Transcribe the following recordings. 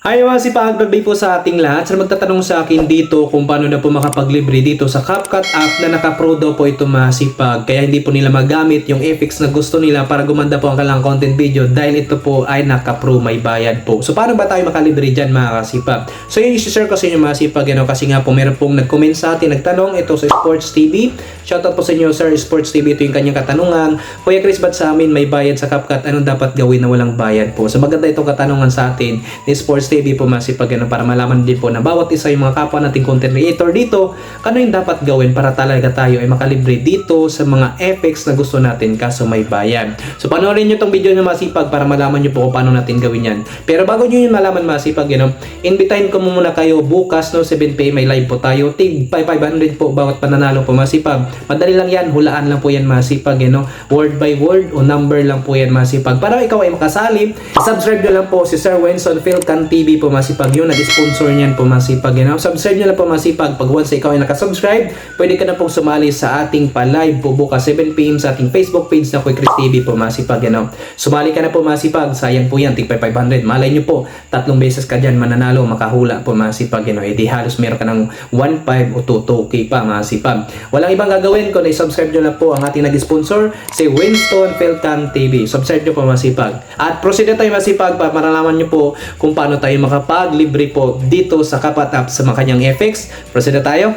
Hi mga sipag-birthday po sa ating lahat. Sir, magtatanong sa akin dito kung paano na po makapaglibre dito sa CapCut app na naka-pro daw po ito mga sipag. Kaya hindi po nila magamit yung effects na gusto nila para gumanda po ang kanilang content video dahil ito po ay naka-pro, may bayad po. So paano ba tayo makalibre dyan mga kasipag? So yun i-share ko sa inyo mga sipag, kasi nga po meron pong nag-comment sa atin, nagtanong ito sa Sports TV. Shoutout po sa inyo Sir Sports TV, ito yung kanyang katanungan. Kuya Chris, ba't sa amin may bayad sa CapCut? Anong dapat gawin na walang bayad po? So maganda itong katanungan sa atin ni Sports TV po masipag para malaman din po na bawat isa yung mga kapwa nating content creator dito, ano yung dapat gawin para talaga tayo ay makalibre dito sa mga effects na gusto natin kaso may bayad. So panoorin nyo tong video na masipag para malaman nyo po kung paano natin gawin yan. Pero bago nyo yung malaman masipag, invitahin ko muna kayo bukas 7pm may live po tayo. Tig 500 po bawat pananalo po masipag. Madali lang yan, hulaan lang po yan masipag, word by word o number lang po yan masipag. Para ikaw ay makasali, subscribe nyo lang po si Sir Wenson Philcan TV po masipag, yung nag-sponsor niyan po masipag. Subscribe nyo lang po masipag. Pag once ikaw ay nakasubscribe, pwede ka na pong sumali sa ating pa-live po bukas 7pm sa ating Facebook page na Kuya Chris TV po masipag. Sumali ka na po masipag. Sayang po yan, tig 500. Malay nyo po, 3 beses ka dyan mananalo, makahula po masipag. Di halos meron ka ng 1.5 o 2K pa masipag. Walang ibang gagawin kundi subscribe nyo lang po ang ating nag-sponsor, si Winston Philcan TV. Subscribe nyo po masipag. At proceed na tayo masipag para maralaman nyo po kung paano tayo makapaglibre po dito sa CapCut app sa mga kanyang effects. Proceed na tayo.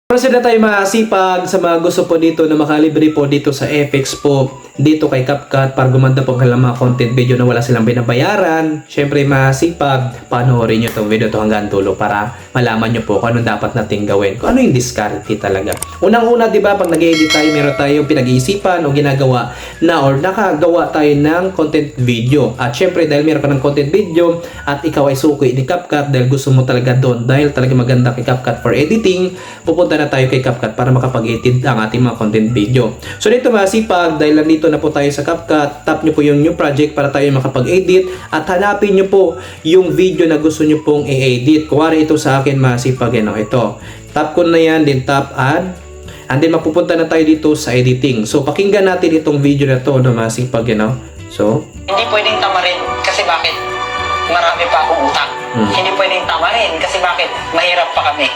Proceed na tayo masipag sa mga gusto po dito na makalibre po dito sa effects po dito kay CapCut para gumanda po ang mga content video na wala silang binabayaran. Syempre masipag, panoorin nyo itong video to hanggang dulo para malaman nyo po kung ano dapat natin gawin. Kung ano yung discarte talaga. Unang-una, di ba, pag nag-edit tayo, meron tayong pinag-iisipan o ginagawa na or nakagawa tayo ng content video. At syempre, dahil meron ka ng content video at ikaw ay suki ni CapCut dahil gusto mo talaga doon, dahil talaga maganda kay CapCut for editing, pupunta na tayo kay CapCut para makapag-edit ang ating mga content video. So dito masipag, dahil nandito na po tayo sa CapCut, tap nyo po yung new project para tayo makapag-edit at hanapin nyo po yung video na gusto nyo pong i-edit. Kuwari ito sa akin masipag, ito. Tap ko na yan, then tap add. And then mapupunta na tayo dito sa editing. So pakinggan natin itong video na to na masipag, So, hindi pwedeng tamarin kasi bakit? Marami pa akong utang. Hindi pwedeng tamarin kasi bakit? Mahirap pa kami.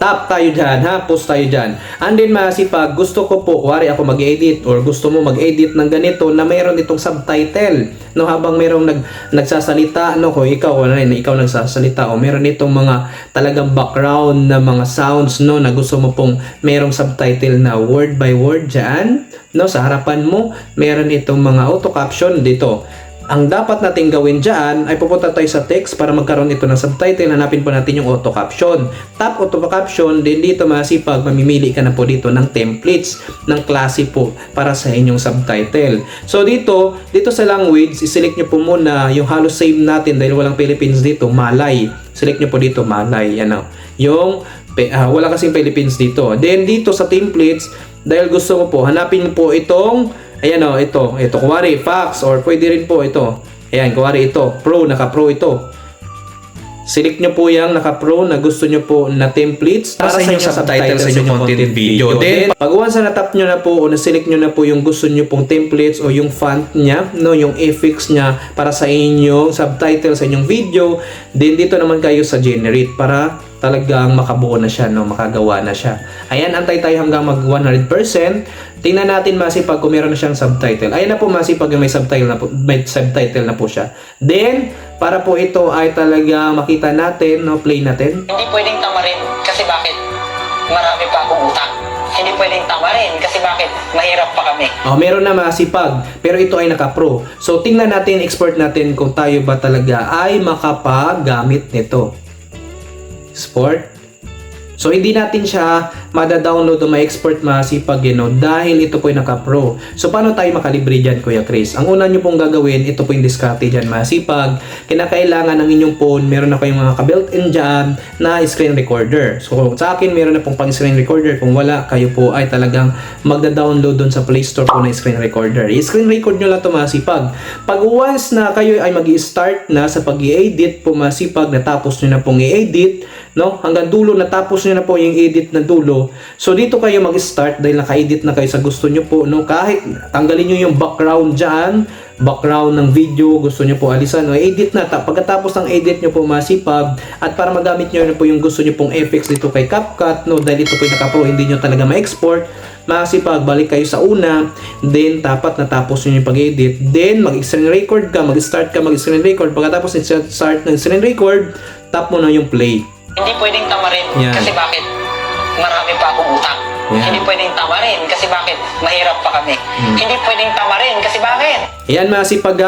tap tayo dyan, post tayo dyan. And then masipag, gusto ko po, kuwari ako mag-edit or gusto mo mag-edit ng ganito na mayroon itong subtitle. Habang mayroong nagsasalita, kung ikaw nagsasalita o mayroon itong mga talagang background na mga sounds, na gusto mo pong mayroong subtitle na word by word dyan, sa harapan mo, mayroon itong mga auto caption dito. Ang dapat natin gawin dyan ay pupunta tayo sa text para magkaroon ito ng subtitle. Hanapin po natin yung auto caption. Tap auto caption, din dito masipag, mamimili ka na po dito ng templates ng klase po para sa inyong subtitle. So dito sa language, i-select nyo po muna yung halos same natin dahil walang Philippines dito, Malay. Select nyo po dito, Malay. Yung wala kasing Philippines dito. Then dito sa templates, dahil gusto mo po, hanapin po itong ito, kuwari, fax, or pwede rin po ito. Ayan, kuwari ito, pro, naka-pro ito. Select nyo po yung naka-pro na gusto nyo po na templates para sa inyong subtitle sa inyong content video. Then, pag once na tap nyo na po o na-select nyo na po yung gusto nyo pong templates o yung font nya, yung effects nya para sa inyong subtitle sa inyong video, then dito naman kayo sa generate para talagang makabuo na siya, makagawa na siya. Ayan, antay tayo hanggang mag 100%. Tingnan natin masipag kung meron na siyang subtitle. Ayan na po masipag yung may subtitle na po siya. Then, para po ito ay talaga makita natin, play natin. Hindi pwedeng tamarin kasi bakit? Marami pa akong utang. Hindi pwedeng tamarin kasi bakit? Mahirap pa kami. Meron na masipag, pero ito ay naka-pro. So, tingnan natin, export natin kung tayo ba talaga ay makapaggamit nito. Export. So, hindi natin siya mada-download o ma-export masipag, dahil ito po yung naka-pro. So, paano tayo makalibre dyan, Kuya Chris? Ang una nyo pong gagawin, ito po yung diskarte dyan masipag. Kinakailangan ng inyong phone, meron na kayong mga ka-built-in dyan na screen recorder. So, sa akin, meron na pong pang screen recorder. Kung wala, kayo po ay talagang magda-download doon sa Play Store po na screen recorder. I-screen record nyo lang ito masipag. Pag once na kayo ay mag-i-start na sa pag-i-edit po masipag, natapos nyo na pong i-edit, no? Hanggang dulo, natapos nyo na po yung edit na dulo. So dito kayo mag-start dahil naka-edit na kayo sa gusto nyo po, no? Kahit tanggalin nyo yung background dyan, background ng video, gusto nyo po alisan, no? Edit na. Pagkatapos ng edit nyo po masipag, at para magamit nyo na po yung gusto nyo pong effects dito kay CapCut, no? Dahil ito po yung naka-pro, hindi nyo talaga ma-export, masipag, balik kayo sa una, then dapat natapos nyo yung pag-edit, then mag-screen record ka, mag-start ka, mag-screen record, pagkatapos start ng screen record, tap mo na yung play. Hindi pwedeng tamarin. Yan. Kasi bakit? Marami pa akong utang. Yan. Hindi pwedeng tamarin. Kasi bakit? Mahirap pa kami. Hindi pwedeng tamarin. Kasi bakit? Ayan masipag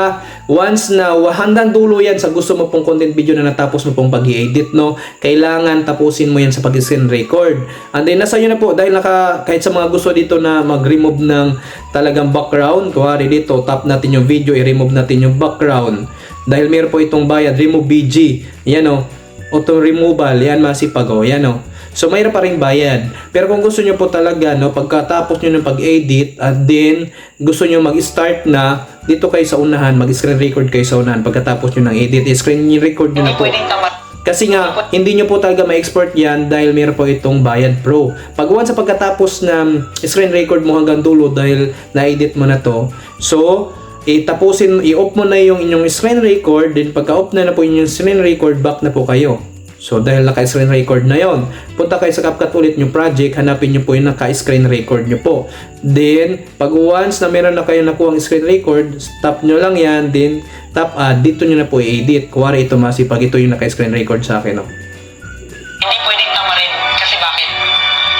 once na hanggang dulo yan sa gusto mo pong content video na natapos mo pong pag-i-edit, no? Kailangan tapusin mo yan sa pag-screen record. And then nasa na po dahil kahit sa mga gusto dito na mag-remove ng talagang background, kuwari dito tap natin yung video, i-remove natin yung background. Dahil meron po itong bayad, remove BG. Yan o, auto removal, yan masipag o, yan o. So mayroon pa ring bayad. Pero kung gusto nyo po talaga, no, pagkatapos nyo ng pag-edit at then gusto nyo mag-start na, dito kayo sa unahan, mag-screen record kayo sa unahan pagkatapos nyo ng edit, screen record nyo Hindi na po. pwedeng tamarin. Kasi nga, hindi nyo po talaga ma-export yan dahil meron po itong Bayad Pro. Pag once sa pagkatapos na screen record mo hanggang dulo dahil na-edit mo na to, so, tapusin, i-off mo na yung inyong screen record, then pagka-off na po inyong screen record, back na po kayo. So, dahil naka-screen record na yon, punta kayo sa CapCut ulit yung project, hanapin nyo po yung naka-screen record nyo po. Then, pag once na meron na kayo nakuha ang screen record, stop nyo lang yan, then tap dito nyo na po i-edit. Kuwari ito masipag, ito yung naka-screen record sa akin, no? Hindi pwedeng tamarin. Kasi bakit?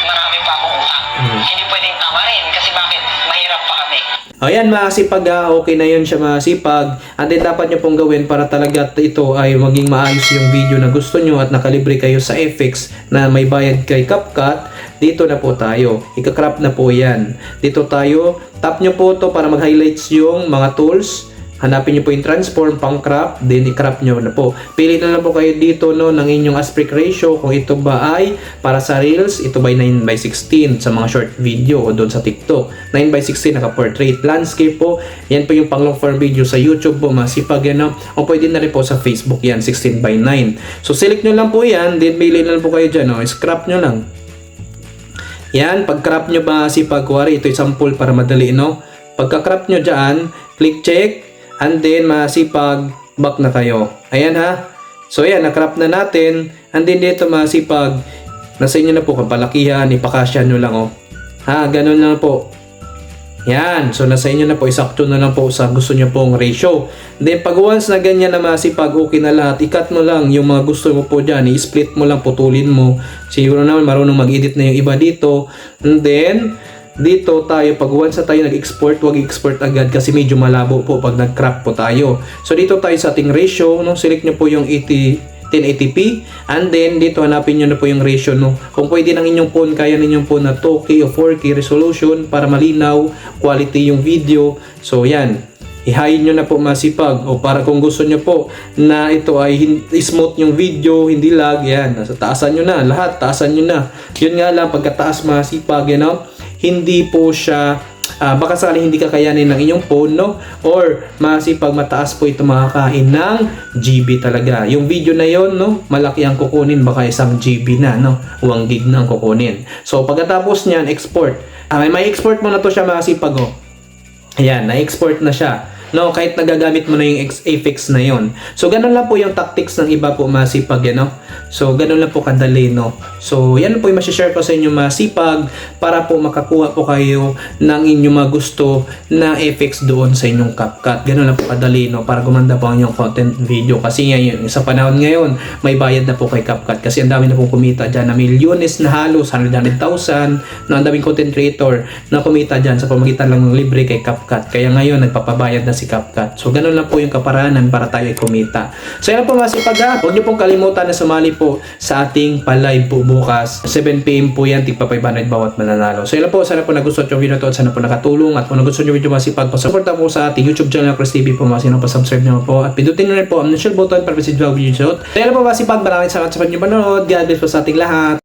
Marami pa akong utang. Hindi pwedeng tamarin. Kasi bakit? Mahirap pa kami. Ayan, masipag okay na yun siya masipag. And then dapat nyo pong gawin para talaga ito ay maging maayos yung video na gusto nyo at nakalibre kayo sa effects na may bayad kay CapCut. Dito na po tayo. Ika-crop na po yan. Dito tayo. Tap nyo po to para mag-highlights yung mga tools. Hanapin nyo po yung transform, pang crop, then i-crop nyo na po. Pili na lang po kayo dito no, ng inyong aspect ratio kung ito ba ay para sa Reels, ito ba ay 9:16 sa mga short video o doon sa TikTok. 9:16 naka-portrait landscape po. Yan po yung pang long form video sa YouTube po, masipag yan no? O pwede na rin po sa Facebook yan, 16:9. So select nyo lang po yan, then pili na lang po kayo dyan, no? Scrap nyo lang. Yan, pag-crop nyo ba masipag, kuwari ito yung sample para madali, no? Pagka-crop nyo dyan, click check. And then, masipag, back na kayo. Ayan ha. So, ayan, na-crop na natin. And then, dito masipag, nasa inyo na po, kapalakihan, ipakasya nyo lang, oh. Ha, ganun lang po. Yan. So, nasa inyo na po, isakto na lang po sa gusto nyo pong ratio. Then, pag once na ganyan na masipag, okay na lahat, i-cut mo lang yung mga gusto mo po dyan. I-split mo lang, putulin mo. Siguro naman, marunong mag-edit na yung iba dito. And then, dito tayo, pag once na tayo nag-export, huwag i-export agad kasi medyo malabo po pag nag-crop po tayo. So dito tayo sa ating ratio, no? Select nyo po yung 1080p and then dito hanapin nyo na po yung ratio, no? Kung pwede ng inyong phone, kaya ninyong phone na 2K o 4K resolution para malinaw, quality yung video. So yan, i-high nyo na po masipag o para kung gusto nyo po na ito ay smooth yung video, hindi lag, yan, nasa taasan nyo na, lahat taasan nyo na. Yun nga lang, pagkataas masipag, you know, hindi po siya baka sakali hindi kakayanin ng inyong phone, no? Or masipag mataas po ito makakain ng GB talaga. Yung video na yon, no? Malaki ang kukunin, baka 1 GB na, no? 1 gig na ang kukunin. So pagkatapos niyan, export. May export mo na to siya masipag, oh. Ayan, na-export na siya. No, kahit nagagamit mo na yung effects na yon. So, ganun lang po yung tactics ng iba po masipag, no? So, ganun lang po kadali, no? So, yan po yung masishare ko sa inyo masipag para po makakuha po kayo ng inyong mga gusto na effects doon sa inyong CapCut. Ganun lang po kadali, no? Para gumanda po ang inyong content video. Kasi ngayon, sa panahon ngayon, may bayad na po kay CapCut. Kasi ang dami na pong kumita dyan na milyones na halos, 100,000 na ang daming content creator na kumita dyan sa pamagitan lang ng libre kay CapCut. Kaya ngayon, nagpapabayad na si CapCut. So, ganun lang po yung kaparanan para tayo ay kumita. So, yan po masipag ha. Huwag niyo pong kalimutan na sumali po sa ating pa-live po bukas. 7 PM po yan, tigpa 500 bawat mananalo. So, yan po. Sana po nagustuhan yung video to at sana po nakatulong. At kung nagustuhan yung video masipag, pa-support po sa ating YouTube channel, Chris TV po. Masino pa-subscribe naman po. At pindutin nyo rin po ang share button para message vlog video shot. So, yan po masipag. Maraming salamat sa panyong panonood. God bless po sa ating lahat.